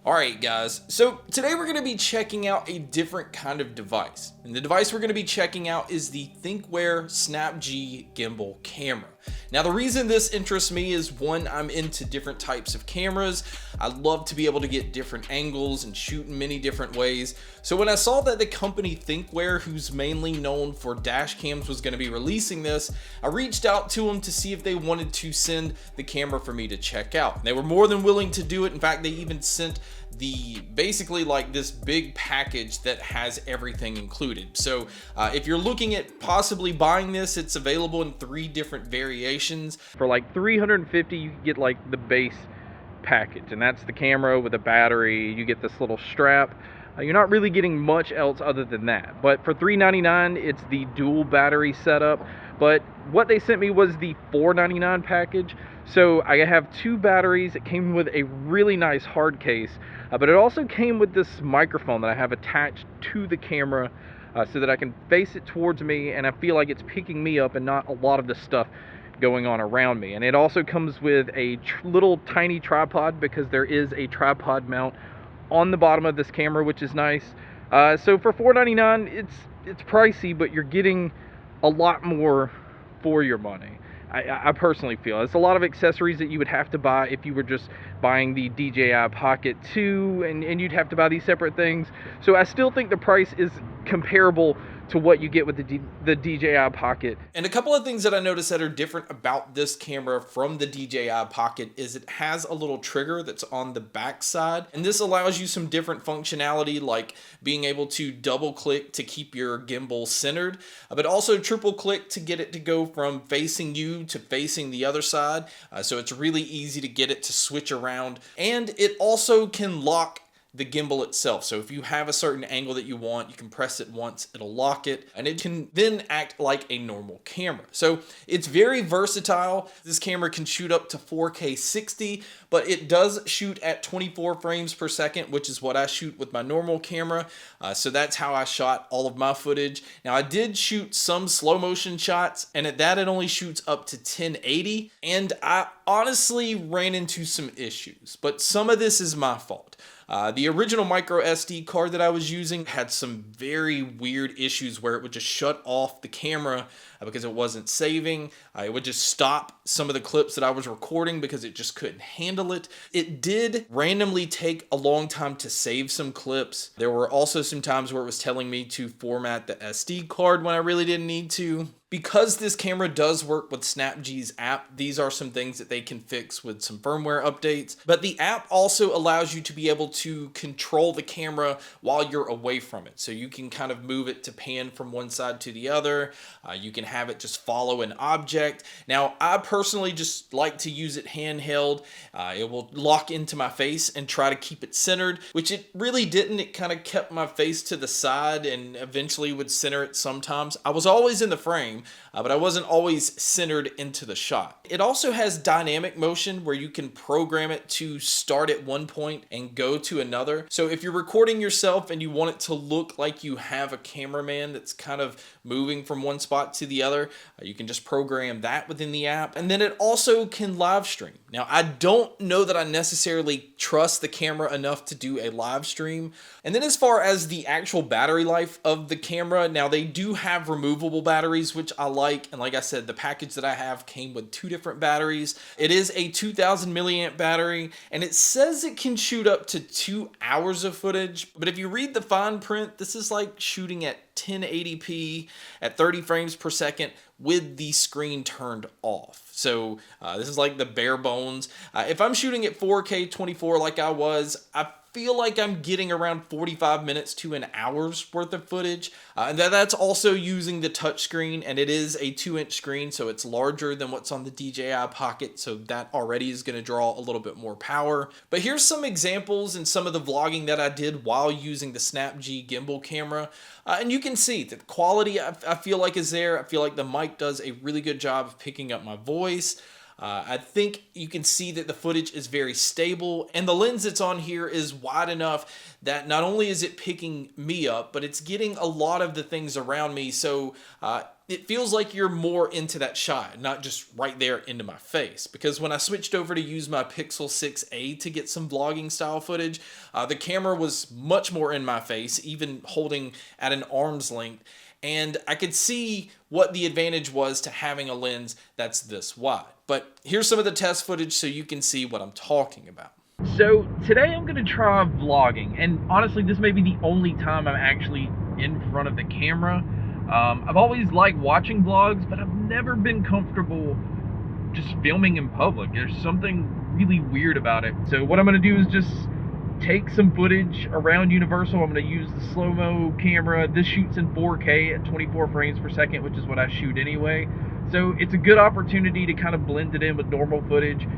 Alright guys, so today we're going to be checking out a different kind of device. And the device we're going to be checking out is the ThinkWare Snap-G gimbal camera. Now the reason this interests me is one, I'm into different types of cameras. I love to be able to get different angles and shoot in many different ways. So when I saw that the company ThinkWare, who's mainly known for dash cams, was going to be releasing this, I reached out to them to see if they wanted to send the camera for me to check out. They were more than willing to do it. In fact, they even sent basically like this big package that has everything included. So if you're looking at possibly buying this, it's available in 3 different variations. For like $350, you can get like the base package, and that's the camera with a battery. You get this little strap. You're not really getting much else other than that. But for $399, it's the dual battery setup. But what they sent me was the $499 package. So I have 2 batteries. It came with a really nice hard case, but it also came with this microphone that I have attached to the camera so that I can face it towards me and I feel like it's picking me up and not a lot of the stuff going on around me. And it also comes with a little tiny tripod, because there is a tripod mount on the bottom of this camera, which is nice. So for $499, it's pricey, but you're getting a lot more for your money. I personally feel it's a lot of accessories that you would have to buy if you were just buying the DJI Pocket 2, and you'd have to buy these separate things. So I still think the price is comparable to what you get with the DJI Pocket. And a couple of things that I noticed that are different about this camera from the DJI Pocket is it has a little trigger that's on the back side, and this allows you some different functionality, like being able to double click to keep your gimbal centered, but also triple click to get it to go from facing you to facing the other side. So it's really easy to get it to switch around, and it also can lock the gimbal itself. So if you have a certain angle that you want, you can press it once, it'll lock it, and it can then act like a normal camera. So it's very versatile. This camera can shoot up to 4K 60, but it does shoot at 24 frames per second, which is what I shoot with my normal camera. So that's how I shot all of my footage. Now I did shoot some slow motion shots, and at that it only shoots up to 1080, and I honestly ran into some issues, but some of this is my fault. The original micro SD card that I was using had some very weird issues where it would just shut off the camera because it wasn't saving. It would just stop some of the clips that I was recording because it just couldn't handle it. It did randomly take a long time to save some clips. There were also some times where it was telling me to format the SD card when I really didn't need to. Because this camera does work with Snap-G's app, these are some things that they can fix with some firmware updates. But the app also allows you to be able to control the camera while you're away from it. So you can kind of move it to pan from one side to the other. You can have it just follow an object. Now, I personally just like to use it handheld. It will lock into my face and try to keep it centered, which it really didn't. It kind of kept my face to the side and eventually would center it sometimes. I was always in the frame, but I wasn't always centered into the shot. It also has dynamic motion where you can program it to start at one point and go to another. So if you're recording yourself and you want it to look like you have a cameraman that's kind of moving from one spot to the other, you can just program that within the app. And then it also can live stream. Now, I don't know that I necessarily trust the camera enough to do a live stream. And then as far as the actual battery life of the camera, now they do have removable batteries, which I like. And like I said, the package that I have came with 2 different batteries. It is a 2000 milliamp battery, and it says it can shoot up to 2 hours of footage. But if you read the fine print, this is like shooting at 1080p at 30 frames per second with the screen turned off. So this is like the bare bones. If I'm shooting at 4K 24 like I was, I feel like I'm getting around 45 minutes to an hour's worth of footage. And that's also using the touch screen, and it is a 2-inch screen, so it's larger than what's on the DJI Pocket, so that already is going to draw a little bit more power. But here's some examples and some of the vlogging that I did while using the Snap-G gimbal camera. And you can see that the quality I feel like is there. I feel like the mic does a really good job of picking up my voice. I think you can see that the footage is very stable, and the lens that's on here is wide enough that not only is it picking me up, but it's getting a lot of the things around me. So it feels like you're more into that shot, not just right there into my face. Because when I switched over to use my Pixel 6a to get some vlogging style footage, the camera was much more in my face, even holding at an arm's length. And I could see what the advantage was to having a lens that's this wide. But here's some of the test footage so you can see what I'm talking about. So today I'm going to try vlogging, and honestly this may be the only time I'm actually in front of the camera. I've always liked watching vlogs, but I've never been comfortable just filming in public. There's something really weird about it. So what I'm going to do is just take some footage around Universal. I'm going to use the slow-mo camera. This shoots in 4K at 24 frames per second, which is what I shoot anyway. So it's a good opportunity to kind of blend it in with normal footage.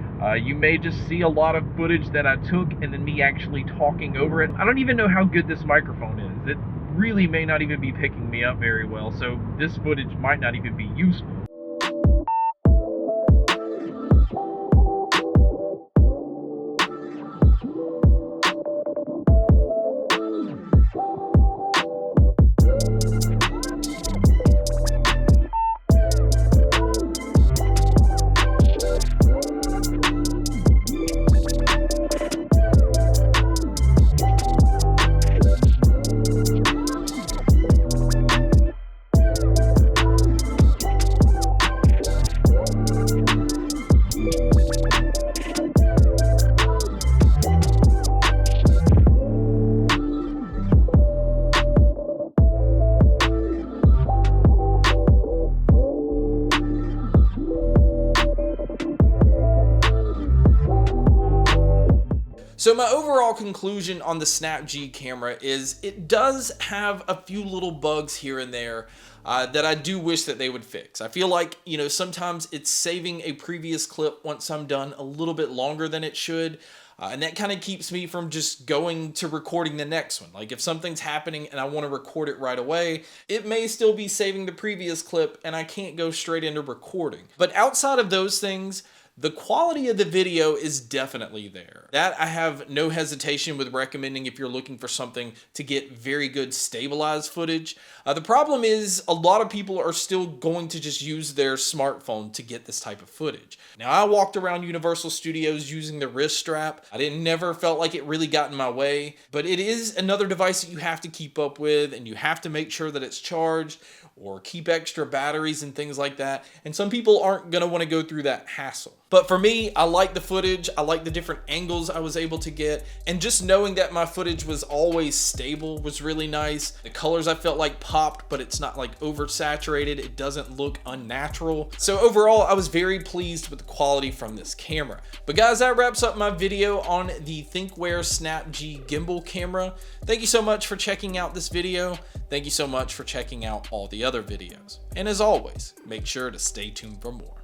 You may just see a lot of footage that I took and then me actually talking over it. I don't even know how good this microphone is. It really may not even be picking me up very well, so this footage might not even be useful. So my overall conclusion on the Snap G camera is it does have a few little bugs here and there that I do wish that they would fix. I feel like, you know, sometimes it's saving a previous clip once I'm done a little bit longer than it should. And that kind of keeps me from just going to recording the next one. Like if something's happening and I want to record it right away, it may still be saving the previous clip and I can't go straight into recording. But outside of those things, the quality of the video is definitely there. That I have no hesitation with recommending if you're looking for something to get very good stabilized footage. The problem is a lot of people are still going to just use their smartphone to get this type of footage. Now I walked around Universal Studios using the wrist strap. Never felt like it really got in my way, but it is another device that you have to keep up with and you have to make sure that it's charged or keep extra batteries and things like that. And some people aren't gonna wanna go through that hassle. But for me, I like the footage. I like the different angles I was able to get. And just knowing that my footage was always stable was really nice. The colors I felt like popped, but it's not like oversaturated. It doesn't look unnatural. So overall, I was very pleased with the quality from this camera. But guys, that wraps up my video on the Thinkware Snap G gimbal camera. Thank you so much for checking out this video. Thank you so much for checking out all the other videos. And as always, make sure to stay tuned for more.